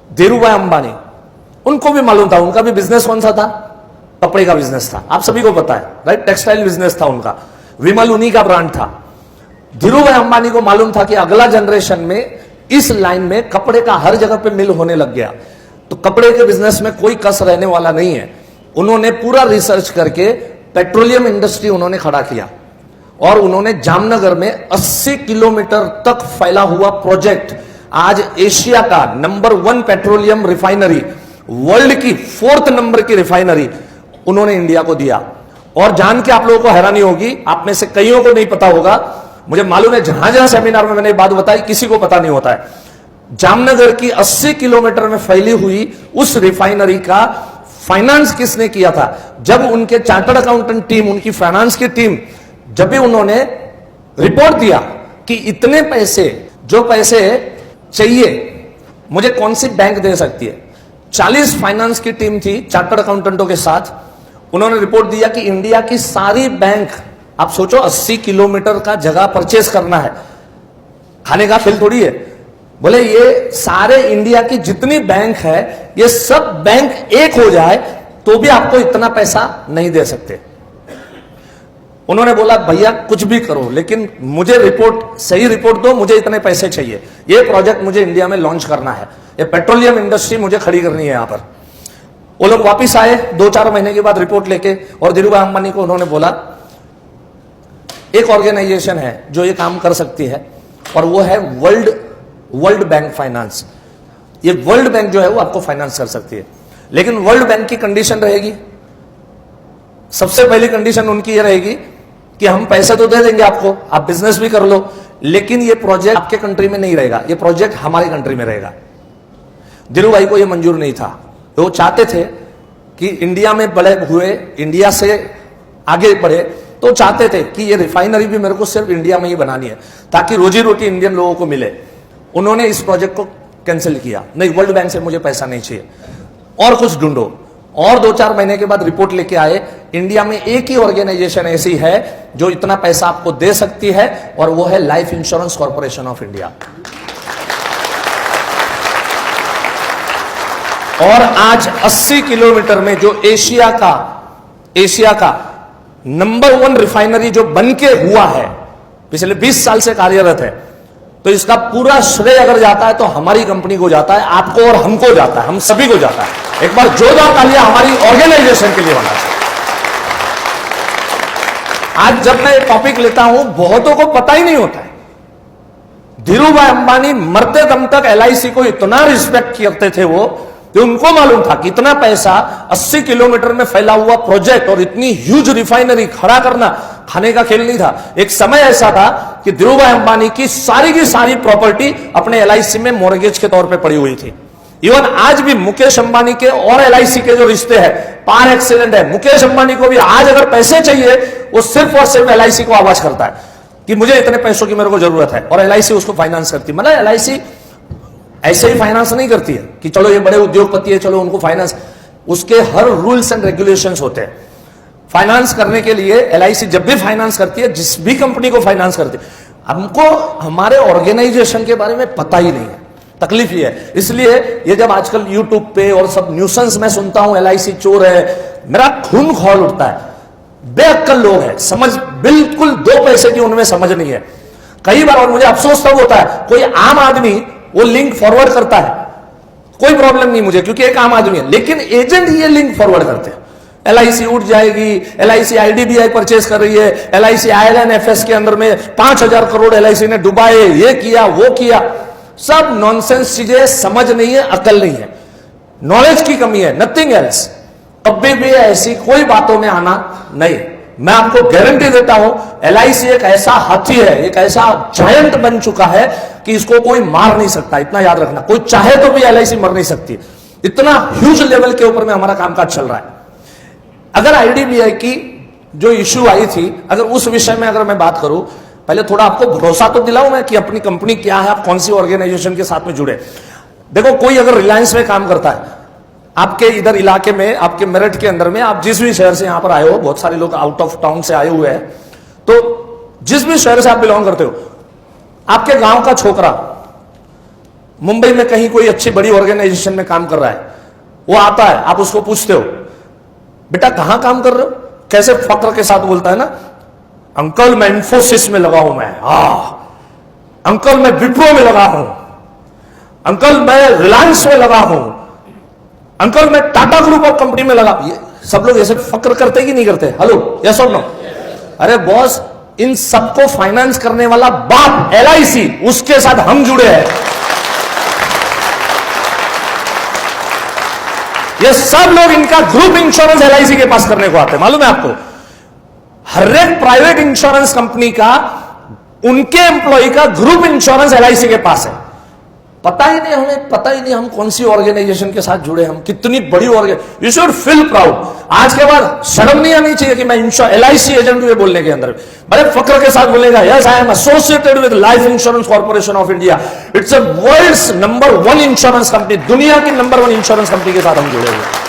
धीरू भाई अंबानी, उनको भी मालूम था, उनका भी बिजनेस कौन सा था? कपड़े का बिजनेस था, आप सभी को पता है, राइट? टेक्सटाइल बिजनेस था उनका, विमल उन्हीं का ब्रांड था। धीरू भाई अंबानी को मालूम था कि अगला जनरेशन में इस लाइन में कपड़े का हर जगह पे मिल होने लग गया, तो कपड़े के बिजनेस में कोई कस रहने वाला नहीं है। उन्होंने पूरा रिसर्च करके पेट्रोलियम इंडस्ट्री उन्होंने खड़ा किया और उन्होंने जामनगर में 80 किलोमीटर तक फैला हुआ प्रोजेक्ट, आज एशिया का नंबर 1 पेट्रोलियम रिफाइनरी, वर्ल्ड की 4th नंबर की रिफाइनरी उन्होंने इंडिया को दिया। और जान के आप लोगों को हैरानी होगी, आप में से कईयों को नहीं पता होगा, मुझे मालूम है जहां जहां सेमिनार में मैंने ये बात बताई किसी को पता नहीं होता है, जामनगर की 80 किलोमीटर में फैली हुई उस रिफाइनरी का फाइनेंस किसने किया था? जब उनके चार्टर्ड अकाउंटेंट टीम, उनकी फाइनेंस की टीम, जब भी उन्होंने रिपोर्ट दिया कि इतने पैसे, जो पैसे चाहिए मुझे कौन सी बैंक दे सकती है, 40 फाइनेंस की टीम थी चार्टर्ड अकाउंटेंटों के साथ, उन्होंने रिपोर्ट दिया कि इंडिया की सारी बैंक, आप सोचो 80 किलोमीटर का जगह परचेस करना है, खाने का खेल थोड़ी है, बोले ये सारे इंडिया की जितनी बैंक है ये सब बैंक एक हो जाए तो भी आपको इतना पैसा नहीं दे सकते। उन्होंने बोला भैया कुछ भी करो लेकिन मुझे रिपोर्ट, सही रिपोर्ट दो, मुझे इतने पैसे चाहिए, ये प्रोजेक्ट मुझे इंडिया में लॉन्च करना है, ये पेट्रोलियम इंडस्ट्री मुझे खड़ी करनी है यहां पर। वो लोग वापिस आए 2-4 महीने के बाद रिपोर्ट लेके, और धीरू भाई अंबानी को उन्होंने बोला एक ऑर्गेनाइजेशन है जो ये काम कर सकती है और वो है वर्ल्ड बैंक फाइनेंस। ये वर्ल्ड बैंक जो है वो आपको फाइनेंस कर सकती है, लेकिन वर्ल्ड बैंक की कंडीशन रहेगी, सबसे पहली कंडीशन उनकी ये रहेगी कि हम पैसे तो दे देंगे आपको, आप बिजनेस भी कर लो, लेकिन ये प्रोजेक्ट आपके कंट्री में नहीं रहेगा, ये प्रोजेक्ट हमारी कंट्री में रहेगा। धीरू भाई को ये मंजूर नहीं था, वो चाहते थे कि इंडिया में बड़े हुए, इंडिया से आगे बढ़े, तो चाहते थे कि ये रिफाइनरी भी मेरे को सिर्फ इंडिया में ही बनानी है ताकि रोजी रोटी इंडियन लोगों को मिले। उन्होंने इस प्रोजेक्ट को कैंसिल किया, नहीं वर्ल्ड बैंक से मुझे पैसा नहीं चाहिए, और कुछ ढूंढो। और 2-4 महीने के बाद रिपोर्ट लेके आए, इंडिया में एक ही ऑर्गेनाइजेशन ऐसी है जो इतना पैसा आपको दे सकती है, और वो है life Insurance Corporation of India. और आज 80 किलोमीटर में जो एशिया का नंबर 1 रिफाइनरी जो बनके हुआ है, पिछले 20 साल से कार्यरत है, तो इसका पूरा श्रेय अगर जाता है तो हमारी कंपनी को जाता है, आपको और हमको जाता है, हम सभी को जाता है। एक बार जोरदार तालियां हमारी ऑर्गेनाइजेशन के लिए होना चाहिए। आज जब मैं टॉपिक लेता हूं बहुतों को पता ही नहीं होता है, धीरू भाई अंबानी मरते दम तक LIC को इतना रिस्पेक्ट करते थे वो, कि उनको मालूम था कि इतना पैसा 80 किलोमीटर में फैला हुआ प्रोजेक्ट और इतनी ह्यूज रिफाइनरी खड़ा करना खाने का खेल नहीं था। एक समय ऐसा था कि धीरू भाई अंबानी की सारी प्रॉपर्टी अपने LIC में मॉर्गेज के तौर पे पड़ी हुई थी। इवन आज भी मुकेश अंबानी के और LIC के जो रिश्ते हैं पार एक्सीलेंट है। मुकेश अंबानी को भी आज अगर पैसे चाहिए, वो सिर्फ और सिर्फ LIC को आवाज करता है कि मुझे इतने पैसों की मेरे को जरूरत है, और LIC उसको फाइनेंस करती है। मतलब LIC ऐसे ही फाइनेंस नहीं करती है कि चलो ये बड़े उद्योगपति है चलो उनको फाइनेंस, उसके हर रूल्स एंड रेगुलेशंस होते हैं फाइनेंस करने के लिए। LIC जब भी फाइनेंस करती है, जिस भी कंपनी को फाइनेंस करती है, हमको हमारे ऑर्गेनाइजेशन के बारे में पता ही नहीं है, तकलीफ ये है। इसलिए ये जब आजकल यूट्यूब पे और सब न्यूसेंस में सुनता हूं LIC चोर है, मेरा खून खौल उठता है। बेअक्ल लोग हैं, समझ बिल्कुल 2 पैसे की उनमें समझ नहीं है कई बार। और मुझे अफसोस तब होता है, कोई आम आदमी वो लिंक फॉरवर्ड करता है, कोई प्रॉब्लम नहीं मुझे क्योंकि एक आम आदमी है, लेकिन एजेंट ये लिंक फॉरवर्ड करते हैं, LIC उठ जाएगी, LIC IDBI परचेज कर रही है, LIC ILNFS के अंदर में 5000 करोड़ LIC ने डुबाए, ये किया वो किया, सब नॉनसेंस चीजें, समझ नहीं है, अकल नहीं है, नॉलेज की कमी है, नथिंग एल्स। कभी भी ऐसी कोई बातों में आना नहीं। मैं आपको गारंटी देता हूं LIC एक ऐसा हाथी है, एक ऐसा जायंट बन चुका है कि इसको कोई मार नहीं सकता, इतना याद रखना। कोई चाहे तो भी LIC मर नहीं सकती, इतना ह्यूज लेवल के ऊपर में हमारा कामकाज चल रहा है। अगर IDBI की जो इश्यू आई थी, अगर उस विषय में अगर मैं बात करूं, पहले थोड़ा आपको भरोसा तो दिलाऊं मैं कि अपनी कंपनी क्या है, आप कौन सी ऑर्गेनाइजेशन के साथ में जुड़े। देखो, कोई अगर रिलायंस में काम करता है, आपके इधर इलाके में, आपके मेरठ के अंदर में, आप जिस भी शहर से यहां पर आए हो, बहुत सारे लोग आउट ऑफ टाउन से आए हुए हैं, तो जिस भी शहर से आप बिलोंग करते हो, आपके गांव का छोकरा मुंबई में कहीं कोई अच्छी बड़ी ऑर्गेनाइजेशन में काम कर रहा है, वो आता है, आप उसको पूछते हो बेटा कहां काम कर रहे हो, कैसे फक्र के साथ बोलता है ना, अंकल मैं इंफोसिस में लगा हूं, मैं अंकल मैं विप्रो में लगा हूं, अंकल मैं रिलायंस में लगा हूं, अंकल मैं टाटा ग्रुप ऑफ कंपनी में लगा। ये सब लोग ऐसे फक्र करते कि नहीं करते? हेलो, यस और नो? अरे बॉस, इन सबको फाइनेंस करने वाला बाप LIC, उसके साथ हम जुड़े हैं। ये सब लोग इनका ग्रुप इंश्योरेंस LIC के पास करने को आते हैं, मालूम है आपको? हर एक प्राइवेट इंश्योरेंस कंपनी का, उनके एम्प्लॉय का ग्रुप इंश्योरेंस LIC के पास है। पता ही नहीं, हमें पता ही नहीं हम कौन सी ऑर्गेनाइजेशन के साथ जुड़े, हम कितनी बड़ी organisation. You should feel proud. आज के बाद शर्म नहीं आनी चाहिए कि मैं LIC एजेंट हुए बोलने के अंदर, बड़े फक्र के साथ बोलेगा, yes I am associated with Life Insurance Corporation of India, it's a world's number 1 insurance company, दुनिया की नंबर 1 इंश्योरेंस कंपनी के साथ हम जुड़े हुए हैं।